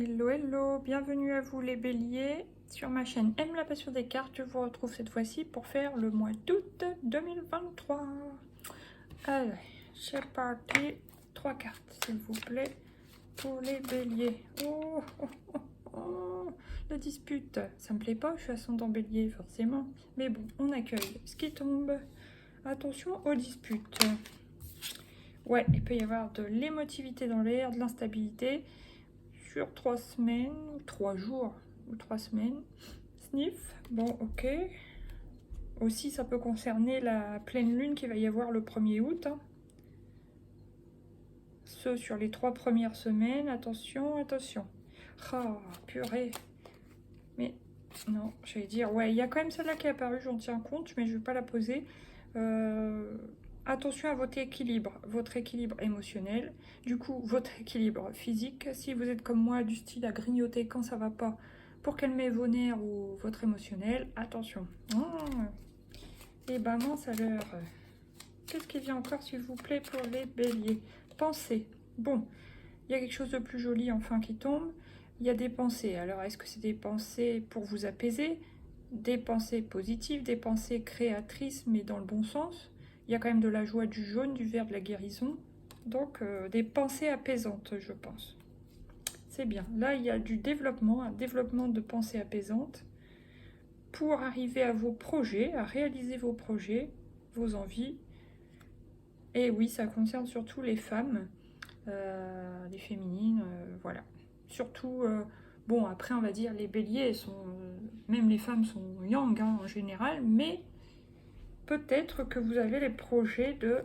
Hello, hello, bienvenue à vous les béliers sur ma chaîne Aime la passion des cartes. Je vous retrouve cette fois-ci pour faire le mois d'août 2023. Allez, c'est parti. 3 cartes, s'il vous plaît, pour les béliers. Oh, oh, oh, oh, la dispute, ça me plaît pas, je suis ascendant bélier forcément. Mais bon, on accueille ce qui tombe. Attention aux disputes. Ouais, il peut y avoir de l'émotivité dans l'air, de l'instabilité. Sur 3 semaines, 3 jours ou 3 semaines. Sniff, bon ok. Aussi ça peut concerner la pleine lune qui va y avoir le 1er août. Ce sur les 3 premières semaines, attention, attention. Ah, purée. Mais non, j'allais dire, ouais, il y a quand même celle-là qui est apparue, j'en tiens compte, mais je ne vais pas la poser. Attention à votre équilibre émotionnel, du coup votre équilibre physique. Si vous êtes comme moi du style à grignoter quand ça va pas pour calmer vos nerfs ou votre émotionnel, attention. Et ben mince alors, qu'est-ce qui vient encore s'il vous plaît pour les béliers? Pensez. Bon, il y a quelque chose de plus joli enfin qui tombe. Il y a des pensées. Alors est-ce que c'est des pensées pour vous apaiser? Des pensées positives, des pensées créatrices mais dans le bon sens. Il y a quand même de la joie, du jaune, du vert, de la guérison. Donc des pensées apaisantes, je pense. C'est bien. Là, il y a du développement, un développement de pensées apaisantes pour arriver à vos projets, à réaliser vos projets, vos envies. Et oui, ça concerne surtout les femmes, les féminines, voilà. Surtout, bon, après, on va dire, les béliers sont... même les femmes sont yang hein, en général, mais peut-être que vous avez les projets de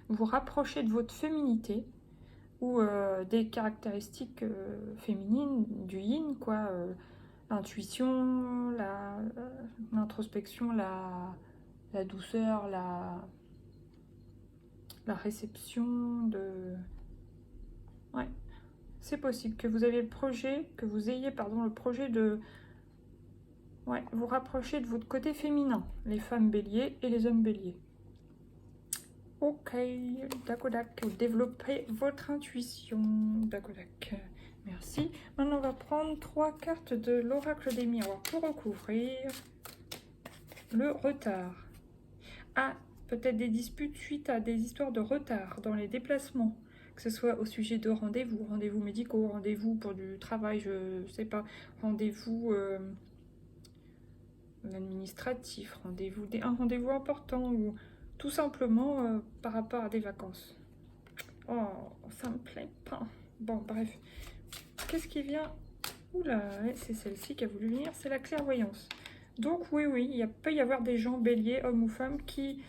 vous rapprocher de votre féminité ou des caractéristiques féminines, du yin, quoi. L'intuition, l'introspection, la douceur, la réception de... Ouais, c'est possible que vous ayez le projet, le projet de... Ouais, vous rapprocher de votre côté féminin, les femmes béliers et les hommes béliers. Ok, dakodak, développez votre intuition, dakodak. Merci. Maintenant, on va prendre 3 cartes de l'oracle des miroirs pour recouvrir le retard. Ah, peut-être des disputes suite à des histoires de retard dans les déplacements, que ce soit au sujet de rendez-vous médicaux, rendez-vous pour du travail, je sais pas, rendez-vous administratif, un rendez-vous important ou tout simplement par rapport à des vacances. Oh, ça me plaît pas. Bon, bref. Qu'est-ce qui vient? Oula, c'est celle-ci qui a voulu venir, c'est la clairvoyance. Donc oui, il peut y avoir des gens béliers, hommes ou femmes, qui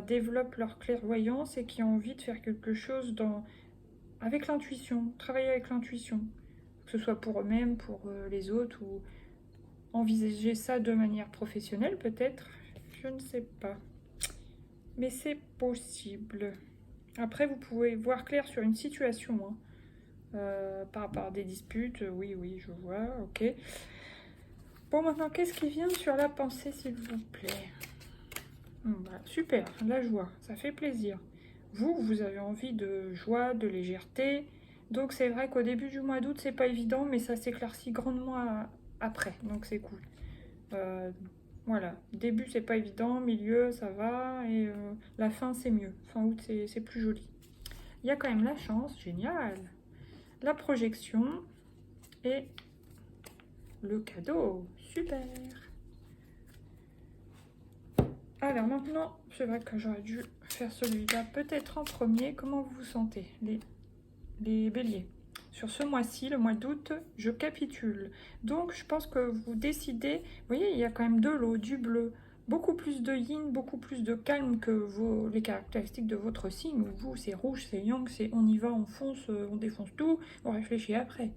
développent leur clairvoyance et qui ont envie de faire quelque chose avec l'intuition, travailler avec l'intuition. Que ce soit pour eux-mêmes, pour les autres, ou envisager ça de manière professionnelle peut-être, je ne sais pas. Mais c'est possible. Après, vous pouvez voir clair sur une situation, hein. Par rapport à des disputes, oui, je vois, ok. Bon, maintenant, qu'est-ce qui vient sur la pensée, s'il vous plaît? Bah, super, la joie, ça fait plaisir. Vous avez envie de joie, de légèreté. Donc, c'est vrai qu'au début du mois d'août, c'est pas évident, mais ça s'éclaircit grandement après. Donc, c'est cool. Voilà, début, c'est pas évident, milieu, ça va. Et la fin, c'est mieux. Fin août, c'est plus joli. Il y a quand même la chance, génial. La projection et le cadeau, super. Alors maintenant, c'est vrai que j'aurais dû faire celui-là peut-être en premier. Comment vous vous sentez, les béliers? Sur ce mois-ci, le mois d'août, je capitule. Donc je pense que vous décidez, vous voyez, il y a quand même de l'eau, du bleu, beaucoup plus de yin, beaucoup plus de calme que les caractéristiques de votre signe. Vous, c'est rouge, c'est yang, c'est on y va, on fonce, on défonce tout, on réfléchit après.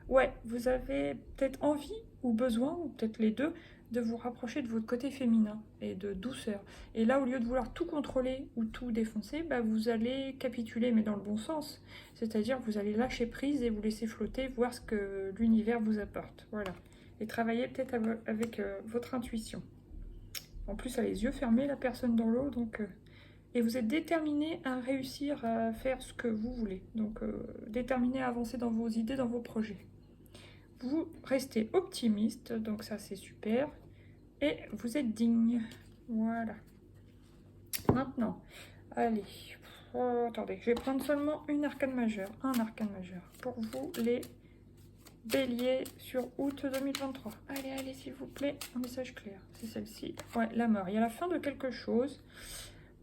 Ouais, vous avez peut-être envie ou besoin, ou peut-être les deux, de vous rapprocher de votre côté féminin et de douceur. Et là, au lieu de vouloir tout contrôler ou tout défoncer, bah, vous allez capituler, mais dans le bon sens. C'est-à-dire que vous allez lâcher prise et vous laisser flotter, voir ce que l'univers vous apporte. Voilà. Et travailler peut-être avec votre intuition. En plus, elle a les yeux fermés, la personne dans l'eau, donc... et vous êtes déterminé à réussir à faire ce que vous voulez. Donc, déterminé à avancer dans vos idées, dans vos projets. Vous restez optimiste, donc ça c'est super. Et vous êtes digne. Voilà. Maintenant, allez. Oh, attendez, je vais prendre seulement une arcane majeure. Un arcane majeur. Pour vous, les béliers sur août 2023. Allez, allez, s'il vous plaît. Un message clair. C'est celle-ci. Ouais, la mort. Il y a la fin de quelque chose.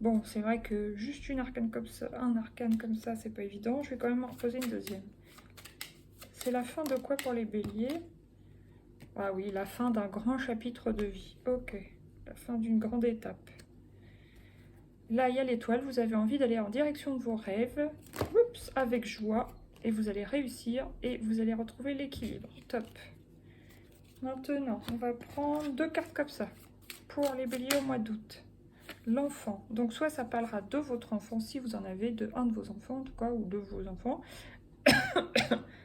Bon, c'est vrai que juste une arcane comme ça, un arcane comme ça, c'est pas évident. Je vais quand même en reposer une deuxième. C'est la fin de quoi pour les béliers? Ah oui, la fin d'un grand chapitre de vie. Ok, la fin d'une grande étape. Là, il y a l'étoile. Vous avez envie d'aller en direction de vos rêves. Oups, avec joie. Et vous allez réussir et vous allez retrouver l'équilibre. Top. Maintenant, on va prendre 2 cartes comme ça. Pour les béliers au mois d'août. L'enfant. Donc, soit ça parlera de votre enfant, si vous en avez, de un de vos enfants, en tout cas, ou de vos enfants.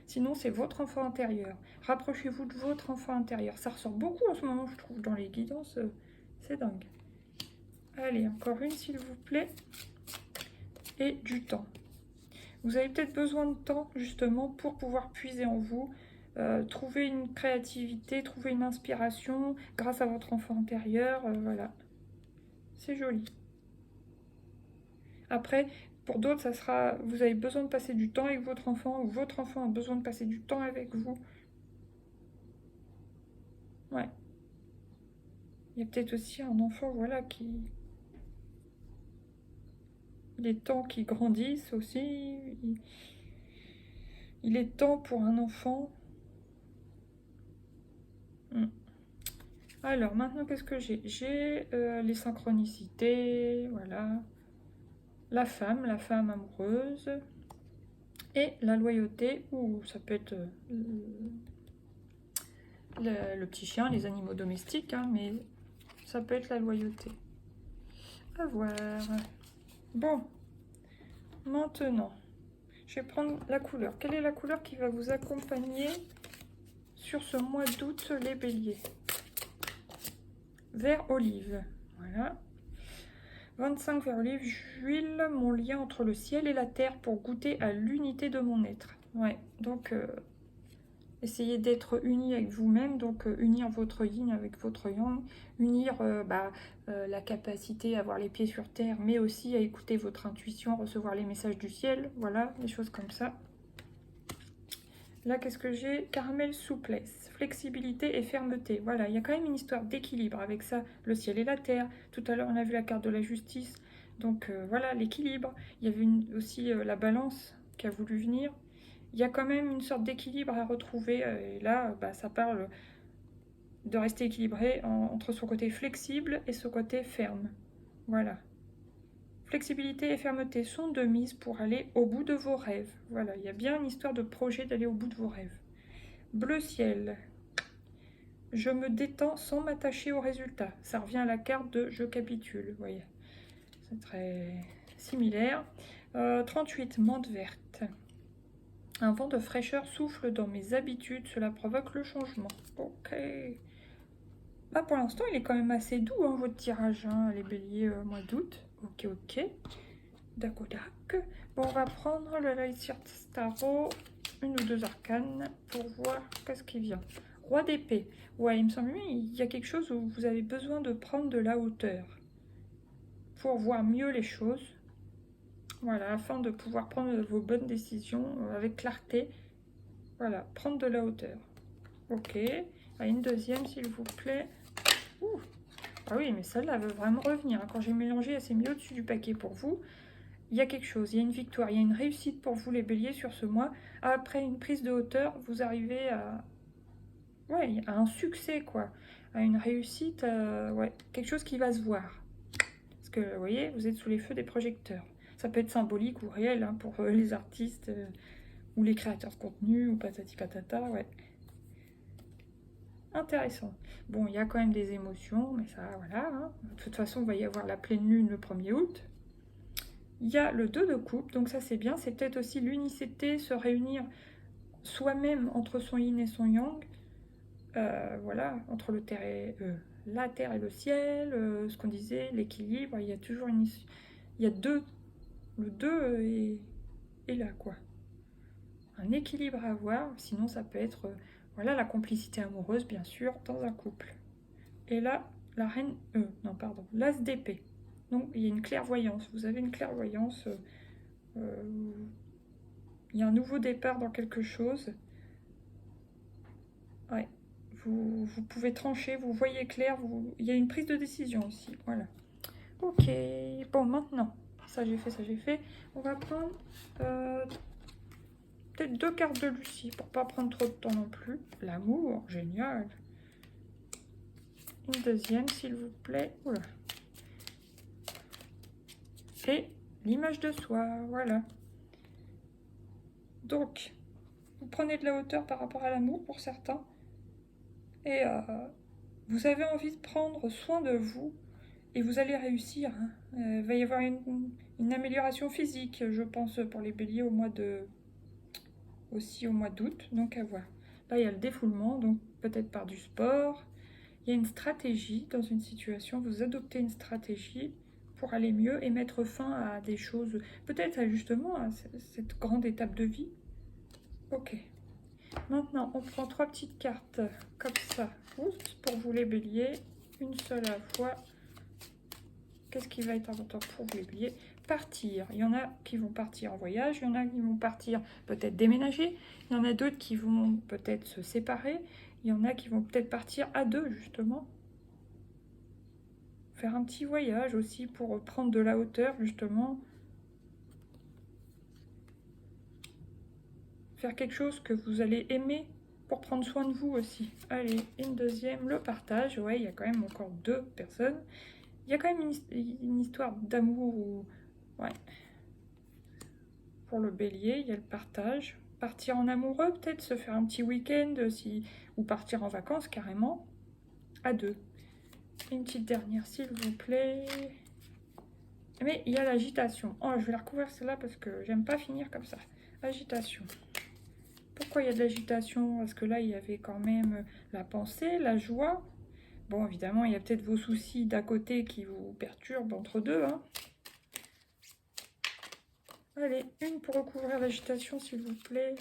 Sinon, c'est votre enfant intérieur. Rapprochez-vous de votre enfant intérieur. Ça ressort beaucoup en ce moment, je trouve, dans les guidances. C'est dingue. Allez, encore une, s'il vous plaît. Et du temps. Vous avez peut-être besoin de temps, justement, pour pouvoir puiser en vous, trouver une créativité, trouver une inspiration grâce à votre enfant intérieur. Voilà. C'est joli. Après, pour d'autres, ça sera, vous avez besoin de passer du temps avec votre enfant, ou votre enfant a besoin de passer du temps avec vous. Ouais. Il y a peut-être aussi un enfant, voilà, qui... Il est temps qu'il grandisse aussi. Il est temps pour un enfant. Alors, maintenant, qu'est-ce que j'ai? J'ai les synchronicités, voilà. La femme amoureuse. Et la loyauté, ou ça peut être le petit chien, les animaux domestiques, hein, mais ça peut être la loyauté. À voir. Bon, maintenant, je vais prendre la couleur. Quelle est la couleur qui va vous accompagner sur ce mois d'août, les béliers? Vert olive, voilà. 25 vert olive, j'huile mon lien entre le ciel et la terre pour goûter à l'unité de mon être. Ouais, donc essayez d'être unis avec vous-même, donc unir votre yin avec votre yang, unir la capacité à avoir les pieds sur terre, mais aussi à écouter votre intuition, recevoir les messages du ciel, voilà, des choses comme ça. Là, qu'est-ce que j'ai? Caramel, souplesse, flexibilité et fermeté. Voilà, il y a quand même une histoire d'équilibre avec ça, le ciel et la terre. Tout à l'heure, on a vu la carte de la justice. Donc voilà, l'équilibre. Il y avait aussi la balance qui a voulu venir. Il y a quand même une sorte d'équilibre à retrouver. Et là, ça parle de rester équilibré entre son côté flexible et son côté ferme. Voilà. Flexibilité et fermeté sont de mise pour aller au bout de vos rêves. Voilà, il y a bien une histoire de projet d'aller au bout de vos rêves. Bleu ciel. Je me détends sans m'attacher au résultat. Ça revient à la carte de je capitule. Vous voyez, c'est très similaire. 38, menthe verte. Un vent de fraîcheur souffle dans mes habitudes. Cela provoque le changement. Ok. Bah, pour l'instant, il est quand même assez doux, hein, votre tirage, hein, les béliers mois d'août. Ok, ok. D'accord. Bon, on va prendre le Lightyear Tarot, une ou deux arcanes, pour voir qu'est-ce qui vient. Roi d'épée. Ouais, il me semble qu'il y a quelque chose où vous avez besoin de prendre de la hauteur pour voir mieux les choses. Voilà, afin de pouvoir prendre vos bonnes décisions avec clarté. Voilà, prendre de la hauteur. Ok. Une deuxième, s'il vous plaît. Ouh. Ah oui, mais celle-là veut vraiment revenir. Quand j'ai mélangé, elle s'est mise au-dessus du paquet pour vous. Il y a quelque chose, il y a une victoire, il y a une réussite pour vous les béliers sur ce mois. Après une prise de hauteur, vous arrivez à un succès, quoi. À une réussite, quelque chose qui va se voir. Parce que, vous voyez, vous êtes sous les feux des projecteurs. Ça peut être symbolique ou réel, hein, pour les artistes ou les créateurs de contenu, ou patati patata, ouais. Intéressant. Bon, il y a quand même des émotions, mais ça, voilà. Hein. De toute façon, il va y avoir la pleine lune le 1er août. Il y a le 2 de coupe, donc ça c'est bien. C'est peut-être aussi l'unicité, se réunir soi-même entre son yin et son yang. Voilà, entre la terre et le ciel, ce qu'on disait, l'équilibre. Il y a toujours il y a deux. Le 2 est là, quoi. Un équilibre à avoir, sinon ça peut être, voilà, la complicité amoureuse, bien sûr, dans un couple. Et là, la reine, non, pardon, l'as d'épée. Donc, il y a une clairvoyance. Vous avez une clairvoyance. Il y a un nouveau départ dans quelque chose. Ouais. Vous pouvez trancher, vous voyez clair. Il y a une prise de décision aussi. Voilà. Ok. Bon, maintenant, ça j'ai fait, ça j'ai fait. On va prendre peut-être 2 cartes de Lucie pour pas prendre trop de temps non plus. L'amour, génial. Une deuxième, s'il vous plaît. Oula. Et l'image de soi, voilà. Donc, vous prenez de la hauteur par rapport à l'amour pour certains. Et vous avez envie de prendre soin de vous. Et vous allez réussir. Hein. Il va y avoir une amélioration physique, je pense, pour les béliers aussi au mois d'août. Donc à voir. Là, il y a le défoulement, donc peut-être par du sport. Il y a une stratégie dans une situation. Vous adoptez une stratégie pour aller mieux et mettre fin à des choses, peut-être justement à cette grande étape de vie. Ok. Maintenant, on prend 3 petites cartes comme ça. Oups, pour vous les béliers. Une seule à la fois. Qu'est-ce qui va être important pour vous les béliers? Partir. Il y en a qui vont partir en voyage. Il y en a qui vont partir peut-être déménager. Il y en a d'autres qui vont peut-être se séparer. Il y en a qui vont peut-être partir à deux, justement. Faire un petit voyage aussi pour prendre de la hauteur, justement. Faire quelque chose que vous allez aimer pour prendre soin de vous aussi. Allez, une deuxième, le partage. Ouais, il y a quand même encore 2 personnes. Il y a quand même une histoire d'amour ou... Ouais. Pour le bélier, il y a le partage. Partir en amoureux, peut-être se faire un petit week-end ou partir en vacances carrément. À 2. Une petite dernière, s'il vous plaît. Mais il y a l'agitation. Oh, je vais la recouvrir celle-là parce que j'aime pas finir comme ça. Agitation. Pourquoi il y a de l'agitation? Parce que là, il y avait quand même la pensée, la joie. Bon, évidemment, il y a peut-être vos soucis d'à côté qui vous perturbent entre deux. Hein. Allez, une pour recouvrir l'agitation, s'il vous plaît.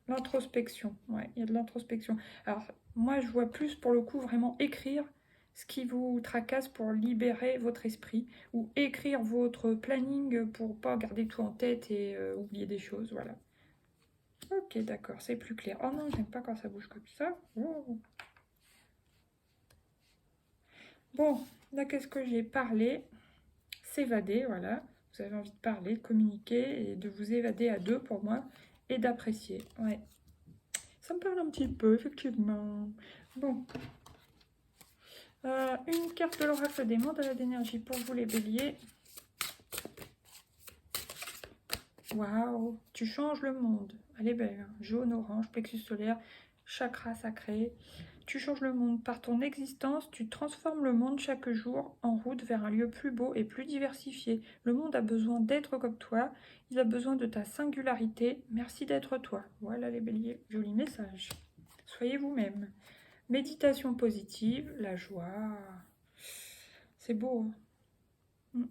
L'introspection. Ouais, il y a de l'introspection. Alors, moi, je vois plus pour le coup vraiment écrire ce qui vous tracasse pour libérer votre esprit ou écrire votre planning pour pas garder tout en tête et oublier des choses. Voilà. Ok, d'accord, c'est plus clair. Oh non, j'aime pas quand ça bouge comme ça. Oh. Bon, là, qu'est-ce que j'ai parlé? S'évader, voilà. Vous avez envie de parler, de communiquer et de vous évader à 2 pour moi et d'apprécier. Ouais. Ça me parle un petit peu, effectivement. Bon. Une carte de l'oracle des mandales d'énergie pour vous, les béliers. Waouh, tu changes le monde. Elle est belle, hein. Jaune, orange, plexus solaire, chakra sacré. Tu changes le monde par ton existence, tu transformes le monde chaque jour en route vers un lieu plus beau et plus diversifié. Le monde a besoin d'être comme toi, il a besoin de ta singularité. Merci d'être toi. Voilà les béliers, joli message. Soyez vous-même. Méditation positive, la joie. C'est beau. Hein.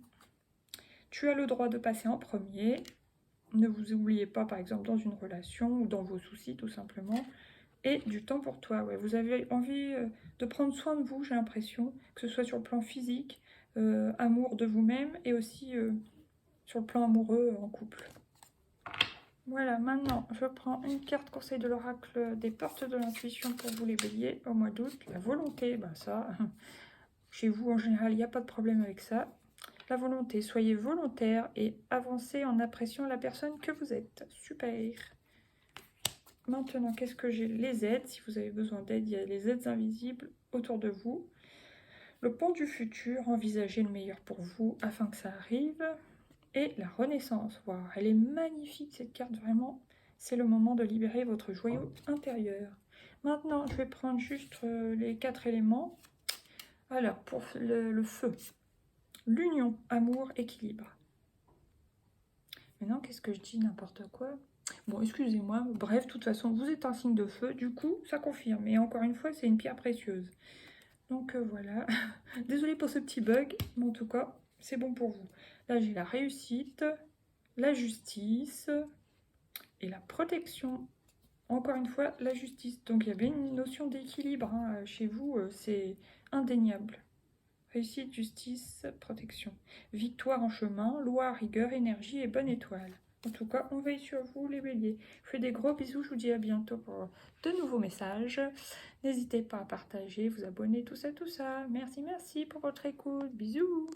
Tu as le droit de passer en premier. Ne vous oubliez pas, par exemple, dans une relation ou dans vos soucis, tout simplement. Et du temps pour toi. Ouais. Vous avez envie de prendre soin de vous, j'ai l'impression, que ce soit sur le plan physique, amour de vous-même, et aussi sur le plan amoureux en couple. Voilà, maintenant, je prends une carte conseil de l'oracle des portes de l'intuition pour vous les béliers au mois d'août. La volonté, ben ça, chez vous en général, il n'y a pas de problème avec ça. La volonté, soyez volontaire et avancez en appréciant la personne que vous êtes. Super. Maintenant, qu'est-ce que j'ai? Les aides. Si vous avez besoin d'aide, il y a les aides invisibles autour de vous. Le pont du futur, envisagez le meilleur pour vous afin que ça arrive. Et la renaissance. Wow, elle est magnifique cette carte, vraiment. C'est le moment de libérer votre joyau intérieur. Maintenant, je vais prendre juste les 4 éléments. Alors, pour le feu. L'union, amour, équilibre. Maintenant, qu'est-ce que je dis? N'importe quoi. Bon, excusez-moi. Bref, de toute façon, vous êtes un signe de feu. Du coup, ça confirme. Et encore une fois, c'est une pierre précieuse. Donc, voilà. Désolée pour ce petit bug. Mais en tout cas, c'est bon pour vous. Là, j'ai la réussite, la justice et la protection. Encore une fois, la justice. Donc, il y a bien une notion d'équilibre. Hein. Chez vous, c'est indéniable. Réussite, justice, protection. Victoire en chemin, loi, rigueur, énergie et bonne étoile. En tout cas, on veille sur vous, les béliers. Je fais des gros bisous. Je vous dis à bientôt pour de nouveaux messages. N'hésitez pas à partager, vous abonner, tout ça, tout ça. Merci, merci pour votre écoute. Bisous.